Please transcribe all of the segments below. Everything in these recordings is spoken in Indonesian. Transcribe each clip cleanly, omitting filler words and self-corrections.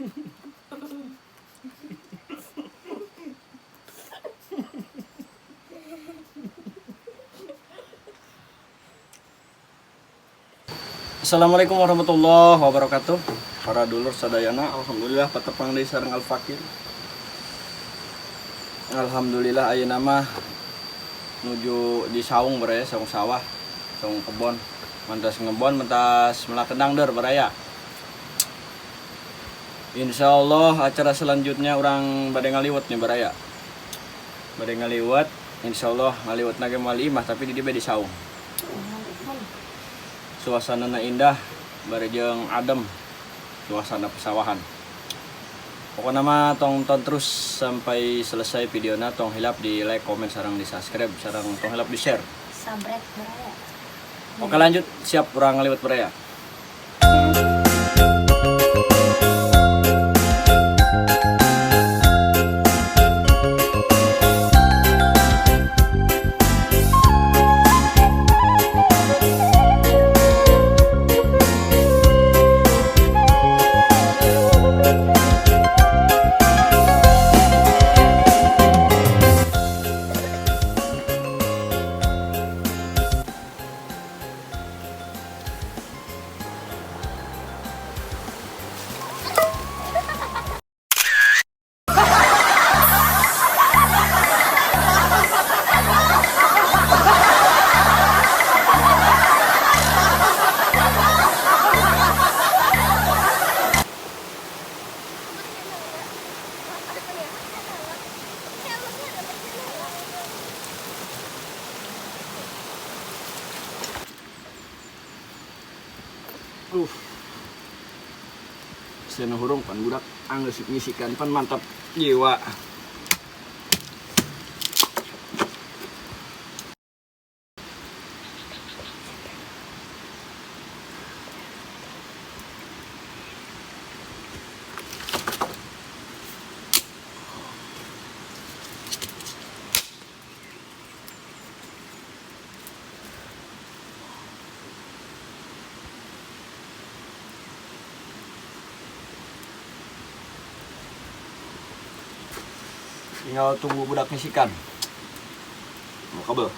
Assalamualaikum warahmatullahi wabarakatuh. Para dulur sadayana, alhamdulillah patepang deui sareng Al Fakir. Alhamdulillah ayeuna mah nuju di saung baraya, saung sawah, saung kebon. Mantas ngebon, mantas melakendang deur baraya. Insyaallah acara selanjutnya orang bade ngaliwat nih baraya. Bade ngaliwat, insyaallah ngaliwatna ge moal imah tapi di dieu di saung. Suasanana indah, barejeng adem, suasana pesawahan. Pokoknya mah tong terus sampai selesai videona, tong hilap di like, komen, sarang di subscribe, sarang tong hilap di share. Sabret beraya. Oke lanjut, siap orang ngaliwat beraya. Sena hurung pan budak anggeus ngisikan pan mantap jiwa. Tinggal tunggu budak ngisikan. Mau kabel.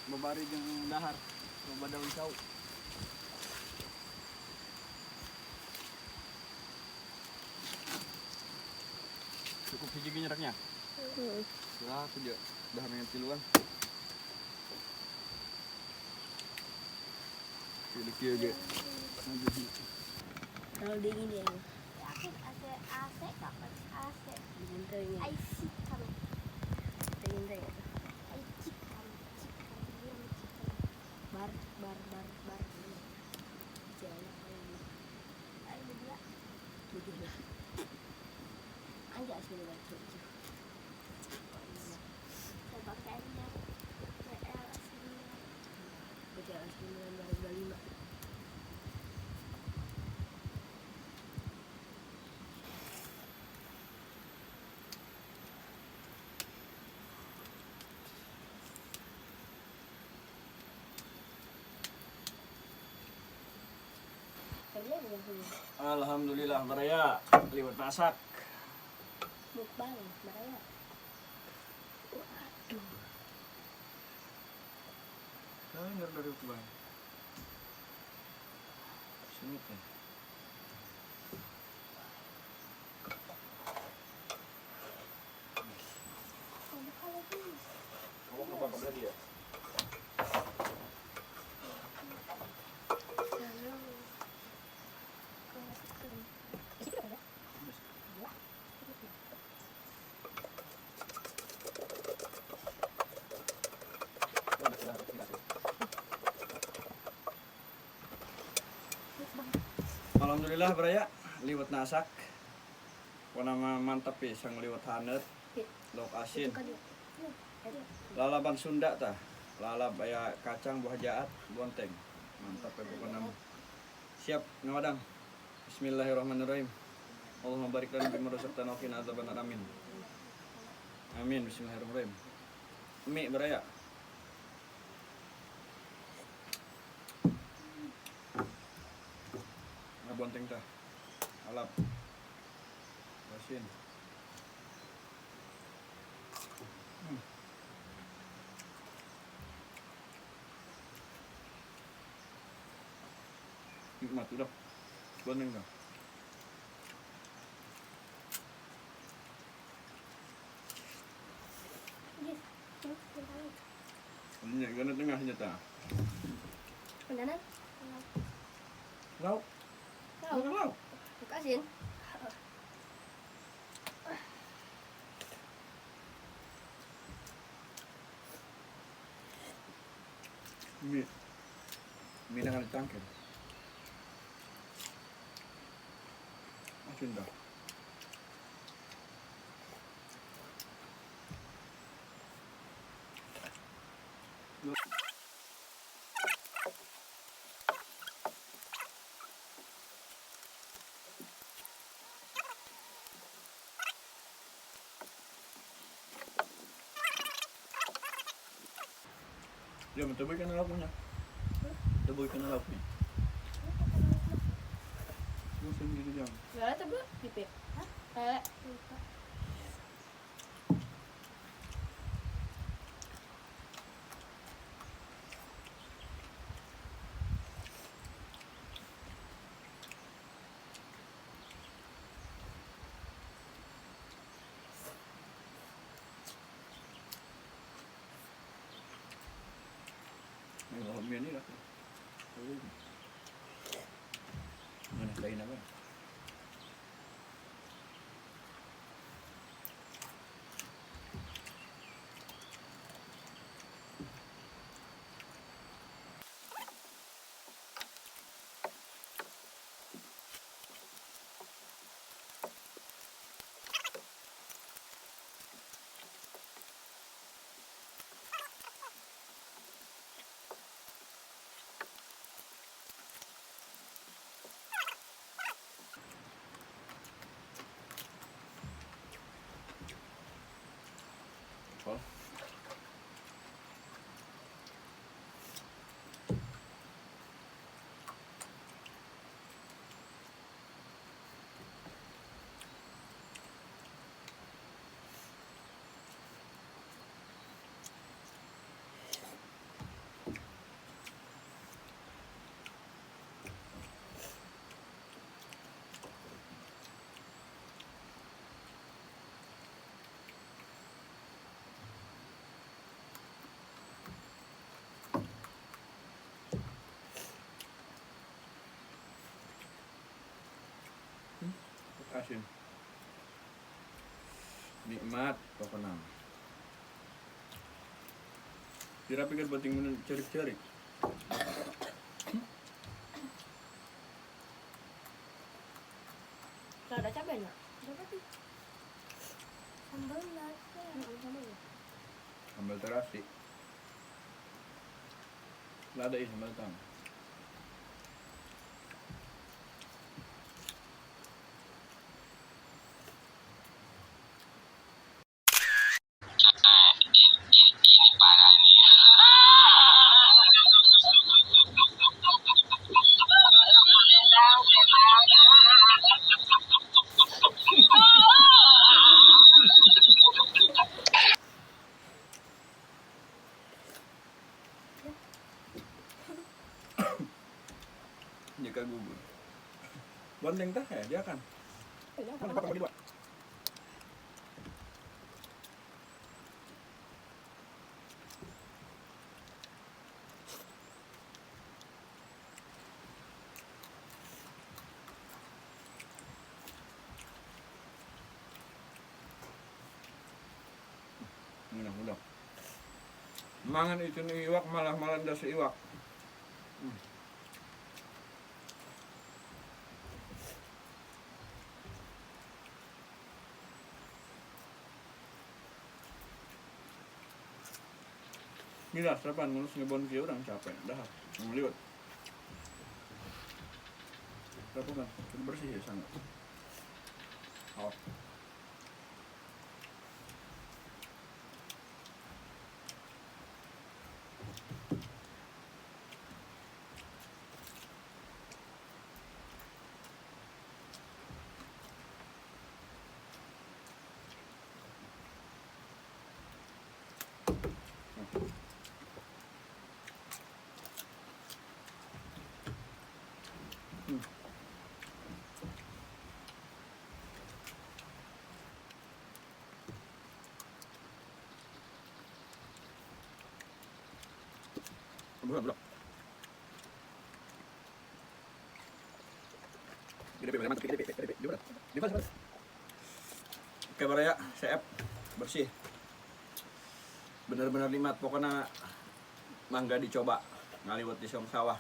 Babari jeung dahar, loba daun saw. Cukup hiji ge nyereknya. Lah tuh dia daharnya tiluan. Pilih kieu ge. Terlalu dingin ya ini. Yakin ada AC kapan AC? Dingin tuh ini. I chicken. Dingin tuh ya. I chicken. Chicken. Bar. Jalan kali ini. Ayo dia. Begitu. Anjak sini baju. Saya pakainya PL sini. Berjalan 9 baru 25. Kerja bukan sini. Alhamdulillah Baraya liwat masak. Mukbang, Baraya. Waduh. Dengar dari ukbang. Sini teh. Kamu ke bapak tadi ya? Alhamdulillah Baraya liwat nasak. Nama mantap ya sang liwat hanet. Lok asin. Lalaban Sunda tah. Lalap aya kacang buah jaat bonteng. Mantap ya pokoknya. Siap ngawadang. Bismillahirrahmanirrahim. Allahumma barik lana bima razaqtana wa qina adzabannar amin. Amin bismillahirrahmanirrahim. Mi Baraya. Bonteng tah. Alap. Asin. Nikmat udah. Bonteng tah. Ini gana tengah senjata. Pendanan? Lauk. Lauk. Bukasin. Mie dengan dicangkir. Asin dah. Ya, mencoba ikan lauknya. Coba ikan lauknya. Musim gitu jam. Lele tuh belum? Pipip. Hah? Lele. Mie ini lah. Mana lain apa? asin. Nikmat pokoknya. Kira pikir penting cerik-cerik. Kalau ada cabai nggak? Berapa sih? Sambal nasi. Sambal ya? Sambal terasi. Lada ini sambal tang. Jika gugur. Bonteng tah ya, dia kan. Iya, Mana pakai bagi dua. Mudah. Mangan itu nih iwak malah das iwak. Gila, serapan ngurus ngebon kia orang capek, dah ngeliwat. Berapa kan? Kita bersih ya sana. Oh. Belum. Oke Baraya, CF bersih. Bener-bener limat, pokoknya mangga dicoba ngaliwat di siang sawah.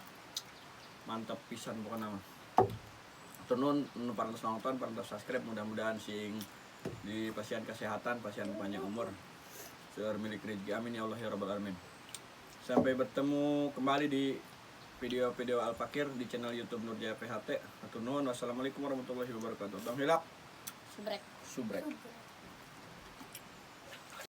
Mantap pisan pokoknya mah. Turun parantos nonton, parantos subscribe, mudah-mudahan sing di pasien kesehatan, pasien panjang umur. Seur milik rezeki, amin ya Allah ya rabbal alamin. Sampai bertemu kembali di video-video Al-Fakir di channel YouTube Nurjaya PHT. Hatur nuhun. Wassalamualaikum warahmatullahi wabarakatuh. Tong hilap. Subrek. Subrek. Subrek.